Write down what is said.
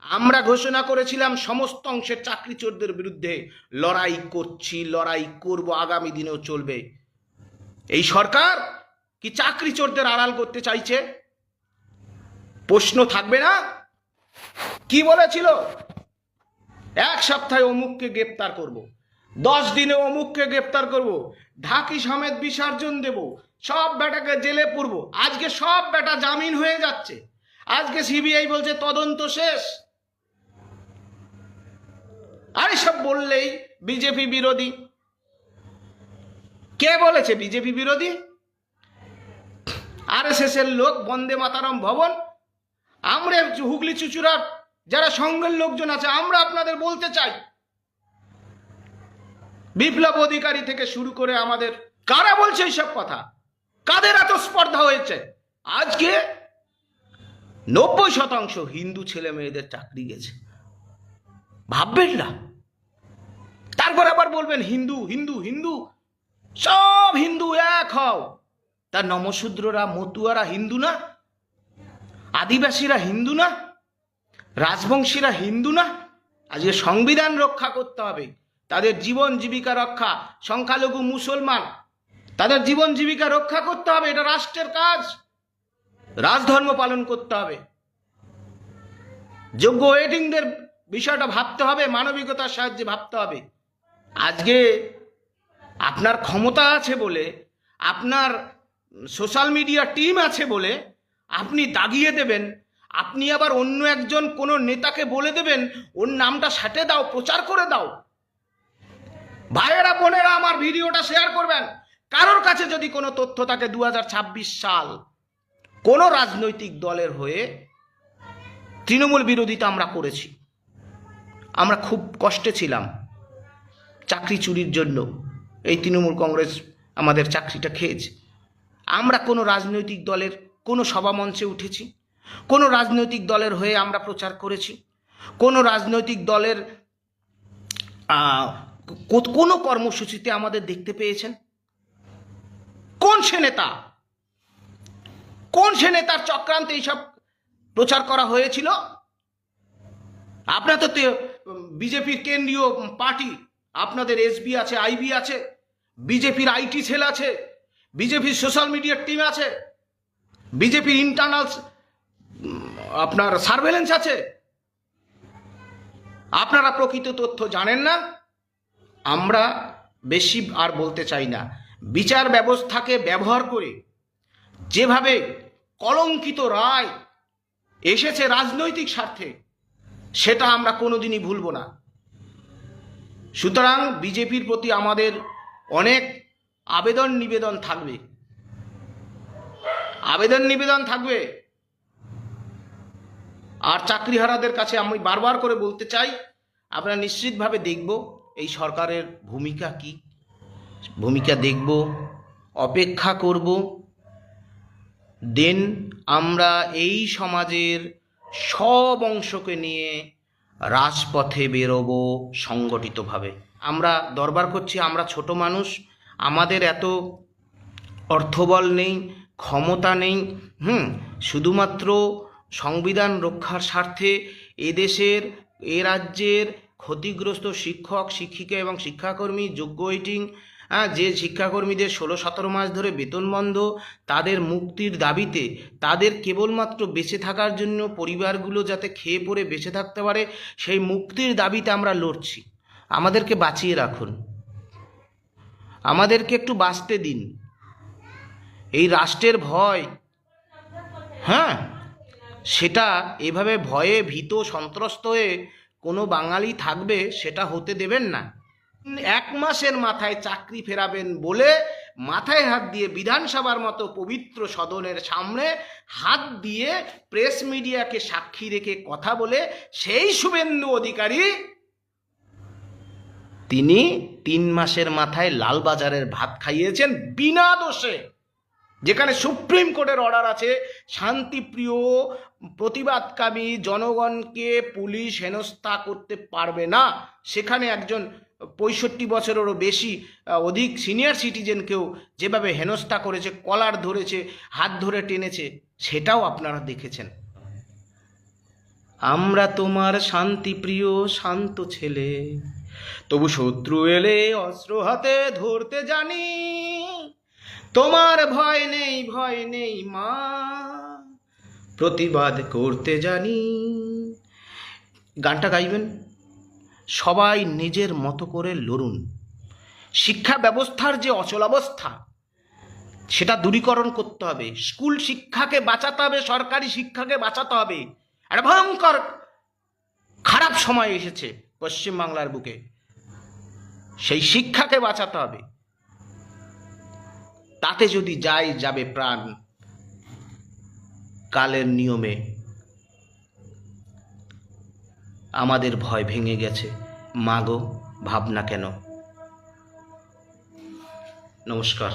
আমরা ঘোষণা করেছিলাম সমস্ত অংশের চাকরি চোরদের বিরুদ্ধে লড়াই করছি, লড়াই করব, আগামী দিনেও চলবে। এই সরকার কি চাকরি চোরদের আড়াল করতে চাইছে? প্রশ্ন থাকবে না? কি বলেছিল? 1 সপ্তাহে অমুককে গ্রেপ্তার করব, 10 দিনে অমুককে গ্রেপ্তার করব, ঢাকি সমেত বিসর্জন দেব, সব বেটাকে জেলে পুরব। আজকে সব বেটা জামিন হয়ে যাচ্ছে। আজকে সিবিআই বলছে তদন্ত শেষ। আর সব বললেই বিজেপি বিরোধী। কে বলেছে বিজেপি বিরোধী? আরএসএস এর লোক, বন্দে মাতারাম ভবন। আমরা হুগলি চুচুড়ার যারা সঙ্গের লোকজন আছে, আমরা আপনাদের বলতে চাই, বিপ্লব অধিকারী থেকে শুরু করে আমাদের কারা বলছে এইসব কথা? কাদের এত স্পর্ধা হয়েছে? আজকে 90% হিন্দু ছেলে মেয়েদের চাকরি গেছে, ভাববেন না। তারপর আবার বলবেন হিন্দু হিন্দু হিন্দু, সব হিন্দু এক হও। তার নমশূদ্ররা, মতুয়ারা হিন্দু না? আদিবাসীরা হিন্দু না? রাজবংশীরা হিন্দু না? আজকে সংবিধান রক্ষা করতে হবে, তাদের জীবন জীবিকা রক্ষা। সংখ্যালঘু মুসলমান, তাদের জীবন জীবিকা রক্ষা করতে হবে, এটা রাষ্ট্রের কাজ। রাজধর্ম পালন করতে হবে। যোগ্য ওয়েটিংদের বিষয়টা ভাবতে হবে, মানবিকতার সাহায্যে ভাবতে হবে। আজকে আপনার ক্ষমতা আছে বলে, আপনার সোশ্যাল মিডিয়া টিম আছে বলে আপনি দাগিয়ে দেবেন, আপনি আবার অন্য একজন কোনো নেতাকে বলে দেবেন ওর নামটা সাটে দাও, প্রচার করে দাও। ভাইয়েরা বোনেরা, আমার ভিডিওটা শেয়ার করবেন। কারোর কাছে যদি কোনো তথ্য থাকে 2026 সাল কোনো রাজনৈতিক দলের হয়ে তৃণমূল বিরোধিতা আমরা করেছি, আমরা খুব কষ্টে ছিলাম চাকরি চুরির জন্য, এই তৃণমূল কংগ্রেস আমাদের চাকরিটা খেয়েছে। আমরা কোনো রাজনৈতিক দলের কোনো সভামঞ্চে উঠেছি, কোনো রাজনৈতিক দলের হয়ে আমরা প্রচার করেছি, কোনো রাজনৈতিক দলের কোনো কর্মসূচিতে আমাদের দেখতে পেয়েছেন? কোন সে নেতা, কোন সে নেতার চক্রান্তে এইসব প্রচার করা হয়েছিল? আপনাদের তো বিজেপির কেন্দ্রীয় পার্টি, আপনাদের এসবি আছে, আইবি আছে, বিজেপির আইটি সেল আছে, বিজেপির সোশ্যাল মিডিয়ার টিম আছে, বিজেপির ইন্টারনাল আপনার সার্ভেলেন্স আছে। আপনারা প্রকৃত তথ্য জানেন না। আমরা বেশি আর বলতে চাই না। বিচার ব্যবস্থাকে ব্যবহার করে যেভাবে কলঙ্কিত রায় এসেছে রাজনৈতিক স্বার্থে, সেটা আমরা কোনোদিনই ভুলব না। সুতরাং বিজেপির প্রতি আমাদের অনেক আবেদন নিবেদন থাকবে, আবেদন নিবেদন থাকবে। আর চাকরিহারাদের কাছে আমি বারবার করে বলতে চাই, আমরা নিশ্চিতভাবে দেখব এই সরকারের ভূমিকা কি, ভূমিকা দেখব, অপেক্ষা করব। দেন আমরা এই সমাজের সব অংশকে নিয়ে রাজপথে বেরোবো সংগঠিতভাবে। আমরা দরবার করছি, আমরা ছোট মানুষ, আমাদের এত অর্থবল নেই, ক্ষমতা নেই। শুধুমাত্র সংবিধান রক্ষার স্বার্থে এদেশের, এ রাজ্যের ক্ষতিগ্রস্ত শিক্ষক, শিক্ষিকা এবং শিক্ষাকর্মী, যোগ্য ওয়েটিং, যে শিক্ষাকর্মীদের 16-17 মাস ধরে বেতন বন্ধ, তাদের মুক্তির দাবিতে, তাদের কেবলমাত্র বেঁচে থাকার জন্য, পরিবারগুলো যাতে খেয়ে পরে বেঁচে থাকতে পারে, সেই মুক্তির দাবিতে আমরা লড়ছি। আমাদেরকে বাঁচিয়ে রাখুন, আমাদেরকে একটু বাঁচতে দিন। এই রাষ্ট্রের ভয়, সেটা এভাবে ভয়ে ভীত সন্ত্রস্ত হয়ে কোনো বাঙালি থাকবে, সেটা হতে দেবেন না। 1 মাসের মাথায় চাকরি ফেরাবেন বলে মাথায় হাত দিয়ে বিধানসভার মতো পবিত্র সদনের সামনে হাত দিয়ে প্রেস মিডিয়াকে সাক্ষী রেখে কথা বলে সেই শুভেন্দু অধিকারী, তিনি 3 মাসের মাথায় লালবাজারের ভাত খাইয়েছেন বিনা দোষে। যেখানে সুপ্রিম কোর্টের অর্ডার আছে, শান্তিপ্রিয় প্রতিবাদকামী জনগণকে পুলিশ হেনস্থা করতে পারবে না, সেখানে একজন 65 বছরেরও বেশি অধিক সিনিয়র সিটিজেনকেও যেভাবে হেনস্থা করেছে, কলার ধরেছে, হাত ধরে টেনেছে, সেটাও আপনারা দেখেছেন। আমরা তোমার শান্তিপ্রিয় শান্ত ছেলে, তবু শত্রু এলে অস্ত্র হাতে ধরতে জানি। তোমার ভয় নেই মা, প্রতিবাদ করতে জানি। গানটা গাইবেন, সবাই নিজের মতো করে লড়ুন। শিক্ষা ব্যবস্থার যে অচলাবস্থা সেটা দূরীকরণ করতে হবে। স্কুল শিক্ষাকে বাঁচাতে হবে, সরকারি শিক্ষাকে বাঁচাতে হবে। একটা ভয়ঙ্কর খারাপ সময় এসেছে পশ্চিমবাংলার বুকে, সেই শিক্ষাকে বাঁচাতে হবে। তাতে যদি যাবে প্রাণ, কালের নিয়মে আমাদের ভয় ভেঙে গেছে। মাগো ভাবনা কেন। নমস্কার।